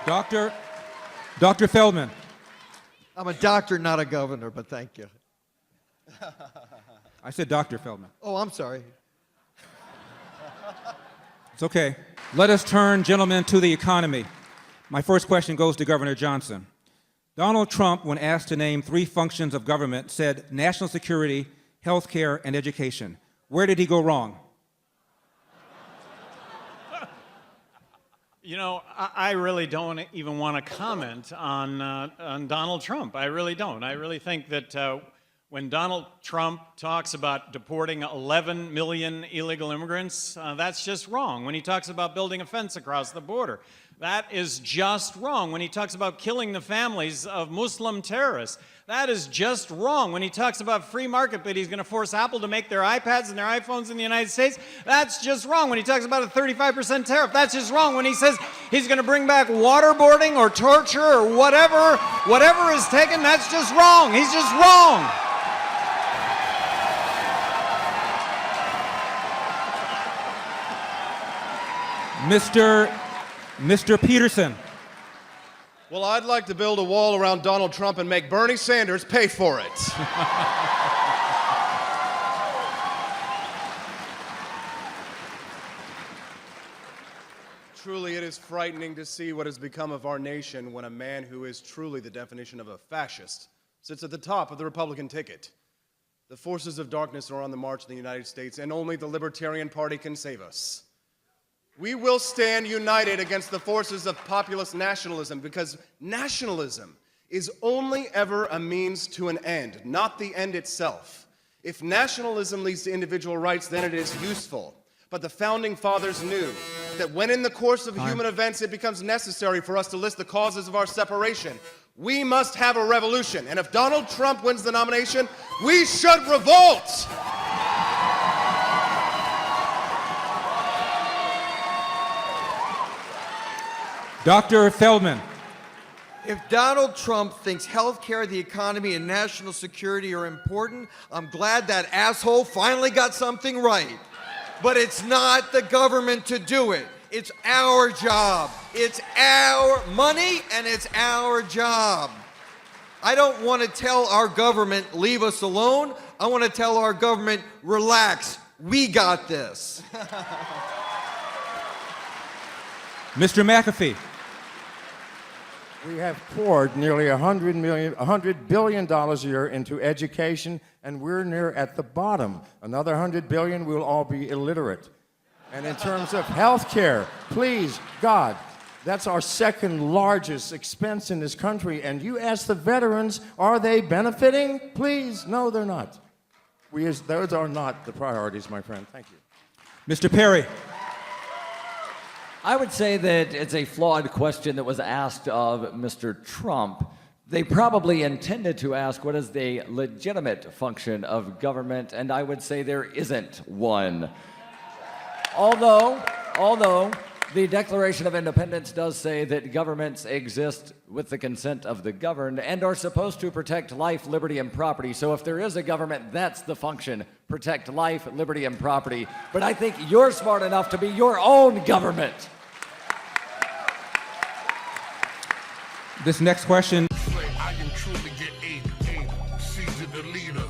Dr. Feldman. I'm a doctor, not a governor, but thank you. I said Dr. Feldman. Oh, I'm sorry. It's okay. Let us turn, gentlemen, to the economy. My first question goes to Governor Johnson. Donald Trump, when asked to name 3 functions of government, said national security, health care, and education. Where did he go wrong? You know, I really don't even want to comment on Donald Trump. I really don't. I really think that when Donald Trump talks about deporting 11 million illegal immigrants, that's just wrong. When he talks about building a fence across the border, that is just wrong. When he talks about killing the families of Muslim terrorists, that is just wrong. When he talks about free market, but he's going to force Apple to make their iPads and their iPhones in the United States, that's just wrong. When he talks about a 35% tariff, that's just wrong. When he says he's going to bring back waterboarding or torture or whatever is taken, that's just wrong. He's just wrong. Mr. Petersen. Well, I'd like to build a wall around Donald Trump and make Bernie Sanders pay for it. Truly, it is frightening to see what has become of our nation when a man who is truly the definition of a fascist sits at the top of the Republican ticket. The forces of darkness are on the march in the United States, and only the Libertarian Party can save us. We will stand united against the forces of populist nationalism, because nationalism is only ever a means to an end, not the end itself. If nationalism leads to individual rights, then it is useful. But the Founding Fathers knew that when in the course of human events it becomes necessary for us to list the causes of our separation, we must have a revolution. And if Donald Trump wins the nomination, we should revolt! Dr. Feldman. If Donald Trump thinks health care, the economy, and national security are important, I'm glad that asshole finally got something right. But it's not the government to do it. It's our job. It's our money, and it's our job. I don't want to tell our government, leave us alone. I want to tell our government, relax, we got this. Mr. McAfee. We have poured nearly $100 billion a year into education, and we're near at the bottom. Another $100 billion, we'll all be illiterate. And in terms of health care, please, God, that's our second largest expense in this country. And you ask the veterans, are they benefiting? Please, no, they're not. Those are not the priorities, my friend. Thank you. Mr. Perry. I would say that it's a flawed question that was asked of Mr. Trump. They probably intended to ask what is the legitimate function of government, and I would say there isn't one. Although the Declaration of Independence does say that governments exist with the consent of the governed and are supposed to protect life, liberty, and property. So if there is a government, that's the function. Protect life, liberty, and property. But I think you're smart enough to be your own government. This next question. I can truly get able, Caesar the leader.